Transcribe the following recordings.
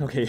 Okay.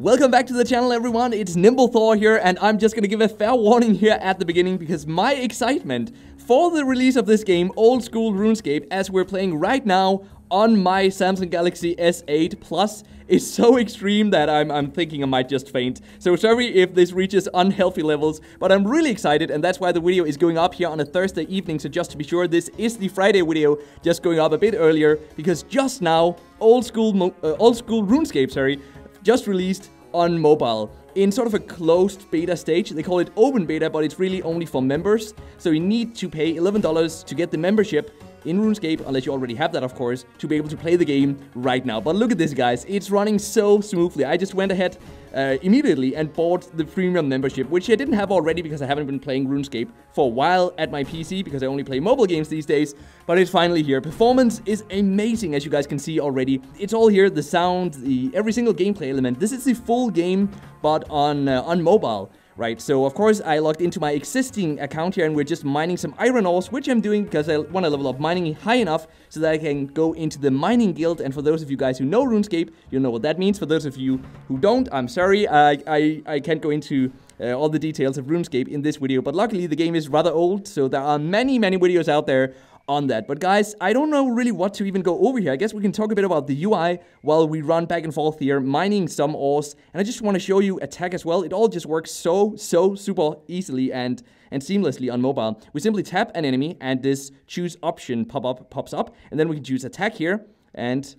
Welcome back to the channel, everyone. It's NimbleThor here, and I'm just gonna give a fair warning here at the beginning because my excitement for the release of this game, Old School RuneScape, as we're playing right now on my Samsung Galaxy S8 Plus, is so extreme that I'm thinking I might just faint. So sorry if this reaches unhealthy levels, but I'm really excited, and that's why the video is going up here on a Thursday evening. So just to be sure, this is the Friday video, just going up a bit earlier, because just now, Old School RuneScape, sorry, just released on mobile in sort of a closed beta stage. They call it open beta, but it's really only for members. So you need to pay $11 to get the membership in RuneScape, unless you already have that, of course, to be able to play the game right now. But look at this, guys. It's running so smoothly. I just went ahead immediately and bought the premium membership, which I didn't have already because I haven't been playing RuneScape for a while at my PC, because I only play mobile games these days. But it's finally here. Performance is amazing, as you guys can see already. It's all here, the sound, every single gameplay element. This is the full game, but on mobile. Right, so of course I logged into my existing account here, and we're just mining some iron ores, which I'm doing because I want to level up mining high enough so that I can go into the mining guild. And for those of you guys who know RuneScape, you know what that means. For those of you who don't, I'm sorry, I can't go into all the details of RuneScape in this video, but luckily the game is rather old, so there are many videos out there on that. But guys, I don't know really what to even go over here. I guess we can talk a bit about the UI while we run back and forth here, mining some ores. And I just want to show you attack as well. It all just works so super easily and seamlessly on mobile. We simply tap an enemy, and this choose option pops up, and then we can choose attack here, and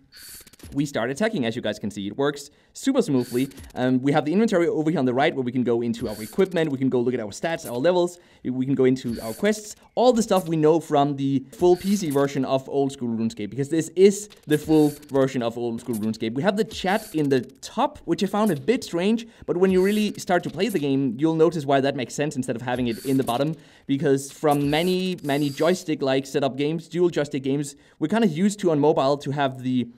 we start attacking. As you guys can see, it works super smoothly. We have the inventory over here on the right, where we can go into our equipment, we can go look at our stats, our levels, we can go into our quests, all the stuff we know from the full PC version of Old School RuneScape, because this is the full version of Old School RuneScape. We have the chat in the top, which I found a bit strange, but when you really start to play the game, you'll notice why that makes sense instead of having it in the bottom, because from many joystick-like setup games, dual joystick games, we're kind of used to on mobile to have the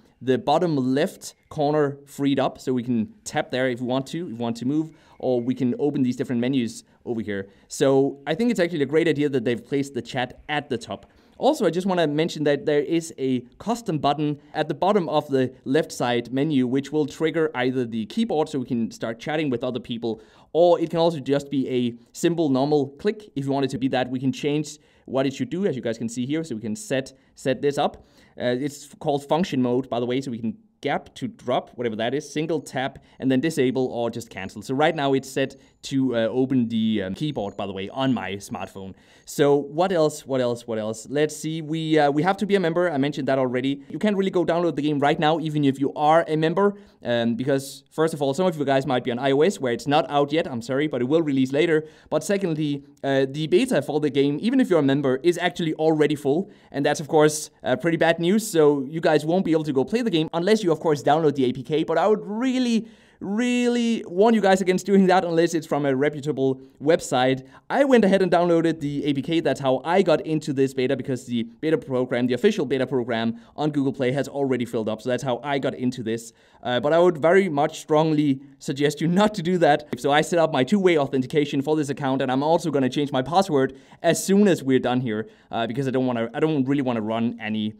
bottom left corner freed up, so we can tap there if we want to move, or we can open these different menus over here. So I think it's actually a great idea that they've placed the chat at the top. Also, I just want to mention that there is a custom button at the bottom of the left side menu, which will trigger either the keyboard so we can start chatting with other people, or it can also just be a simple normal click. If you want it to be that, we can change what it should do, as you guys can see here. So we can set this up. It's called function mode, by the way, so we can gap to drop, whatever that is, single tap, and then disable or just cancel. So right now it's set to open the keyboard, by the way, on my smartphone. So what else? Let's see. We have to be a member. I mentioned that already. You can't really go download the game right now, even if you are a member, because first of all, some of you guys might be on iOS, where it's not out yet. I'm sorry, but it will release later. But secondly, the beta for the game, even if you're a member, is actually already full, and that's of course pretty bad news. So you guys won't be able to go play the game unless you, of course, download the APK. But I would really warn you guys against doing that unless it's from a reputable website. I went ahead and downloaded the APK. That's how I got into this beta, because the beta program, the official beta program on Google Play, has already filled up. So that's how I got into this. But I would very much strongly suggest you not to do that. So I set up my two-way authentication for this account, and I'm also going to change my password as soon as we're done here, because I don't really want to run any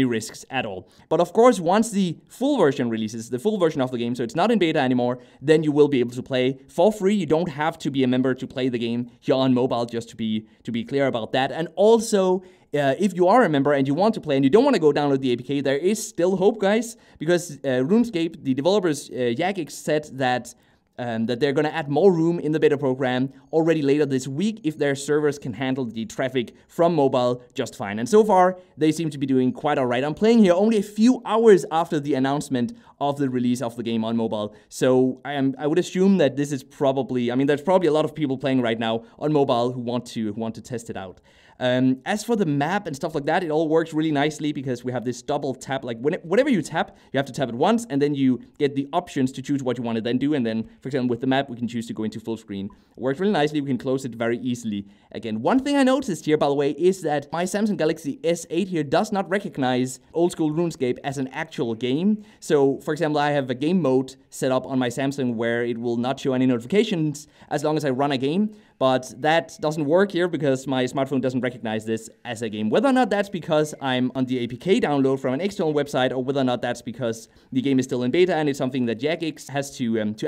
risks at all. But of course, once the full version releases, the full version of the game, so it's not in beta anymore, then you will be able to play for free. You don't have to be a member to play the game here on mobile, just to be clear about that. And also, if you are a member and you want to play and you don't want to go download the APK, there is still hope, guys, because RuneScape, the developers, Jagex, said that they're going to add more room in the beta program already later this week if their servers can handle the traffic from mobile just fine. And so far, they seem to be doing quite alright. I'm playing here only a few hours after the announcement of the release of the game on mobile. So I would assume that this is probably, I mean, there's probably a lot of people playing right now on mobile who want to test it out. As for the map and stuff like that, it all works really nicely because we have this double tap. Like whenever you tap, you have to tap it once, and then you get the options to choose what you want to then do. And then, for example, with the map, we can choose to go into full screen. It works really nicely. We can close it very easily. Again, one thing I noticed here, by the way, is that my Samsung Galaxy S8 here does not recognize Old School RuneScape as an actual game. So, for example, I have a game mode set up on my Samsung where it will not show any notifications as long as I run a game. But that doesn't work here because my smartphone doesn't recognize this as a game. Whether or not that's because I'm on the APK download from an external website, or whether or not that's because the game is still in beta and it's something that Jagex has to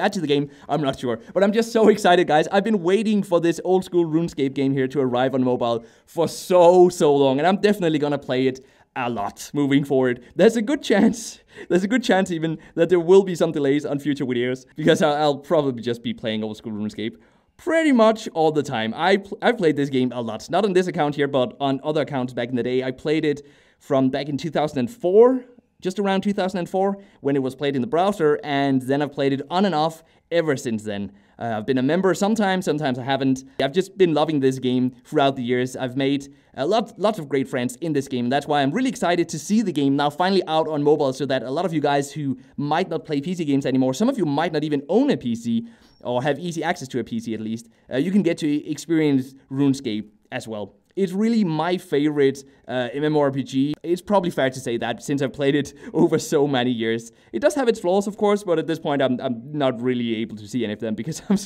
add to the game, I'm not sure. But I'm just so excited, guys. I've been waiting for this Old School RuneScape game here to arrive on mobile for so long, and I'm definitely gonna play it a lot moving forward. There's a good chance even that there will be some delays on future videos, because I'll probably just be playing Old School RuneScape pretty much all the time. I've played this game a lot, not on this account here, but on other accounts back in the day. I played it from back in 2004, just around 2004, when it was played in the browser, and then I've played it on and off ever since then. I've been a member sometimes I haven't. I've just been loving this game throughout the years. I've made lots of great friends in this game. That's why I'm really excited to see the game now finally out on mobile, so that a lot of you guys who might not play PC games anymore, some of you might not even own a PC, or have easy access to a PC at least, you can get to experience RuneScape as well. It's really my favorite MMORPG. It's probably fair to say that, since I've played it over so many years. It does have its flaws, of course, but at this point I'm not really able to see any of them, because I'm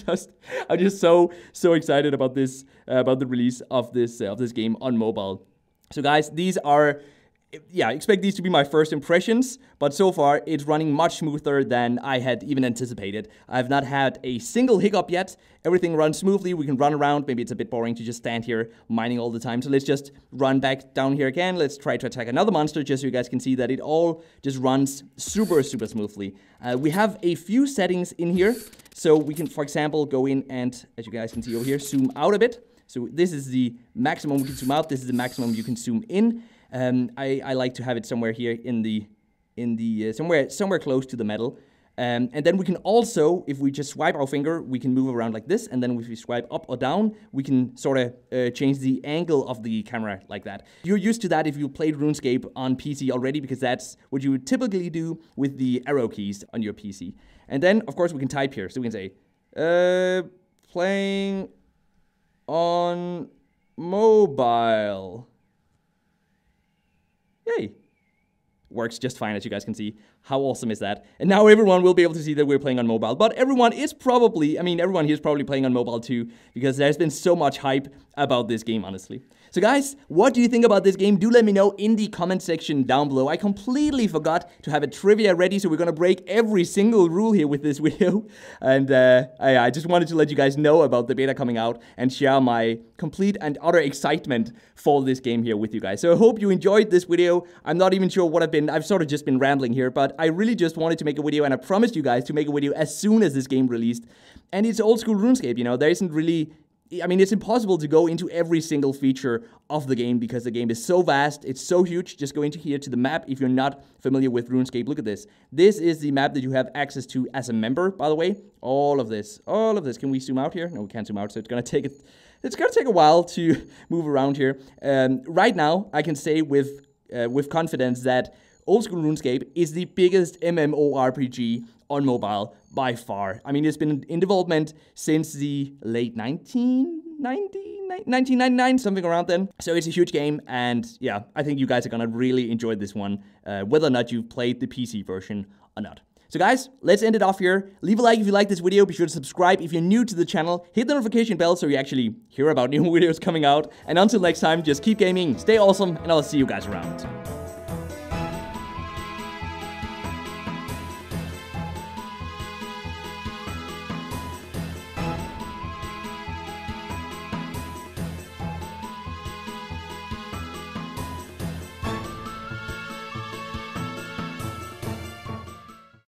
just so excited about this, about the release of this game on mobile. So guys, these are, yeah, expect these to be my first impressions, but so far it's running much smoother than I had even anticipated. I've not had a single hiccup yet. Everything runs smoothly. We can run around. Maybe it's a bit boring to just stand here mining all the time. So let's just run back down here again. Let's try to attack another monster, just so you guys can see that it all just runs super smoothly. We have a few settings in here. So we can, for example, go in and, as you guys can see over here, zoom out a bit. So this is the maximum we can zoom out. This is the maximum you can zoom in. I like to have it somewhere here in the somewhere close to the metal. And then we can also, if we just swipe our finger, we can move around like this. And then if we swipe up or down, we can sort of change the angle of the camera like that. You're used to that if you played RuneScape on PC already, because that's what you would typically do with the arrow keys on your PC. And then, of course, we can type here. So we can say, playing on mobile. Yay. Works just fine, as you guys can see. How awesome is that? And now everyone will be able to see that we're playing on mobile. But everyone is probably, everyone here is probably playing on mobile too, because there's been so much hype about this game, honestly. So guys, what do you think about this game? Do let me know in the comment section down below. I completely forgot to have a trivia ready, so we're gonna break every single rule here with this video. And I just wanted to let you guys know about the beta coming out and share my complete and utter excitement for this game here with you guys. So I hope you enjoyed this video. I'm not even sure what I've sort of just been rambling here, but I really just wanted to make a video, and I promised you guys to make a video as soon as this game released. And it's Old School RuneScape, you know, there isn't really, it's impossible to go into every single feature of the game, because the game is so vast, it's so huge. Just go into here to the map if you're not familiar with RuneScape. Look at this. This is the map that you have access to as a member, by the way. All of this. Can we zoom out here? No, we can't zoom out, so it's gonna take a while to move around here. Right now, I can say with confidence that Old School RuneScape is the biggest MMORPG on mobile by far. I mean, it's been in development since the late 1999, something around then. So it's a huge game, and yeah, I think you guys are gonna really enjoy this one, whether or not you've played the PC version or not. So guys, let's end it off here. Leave a like if you like this video. Be sure to subscribe if you're new to the channel. Hit the notification bell so you actually hear about new videos coming out. And until next time, just keep gaming, stay awesome, and I'll see you guys around.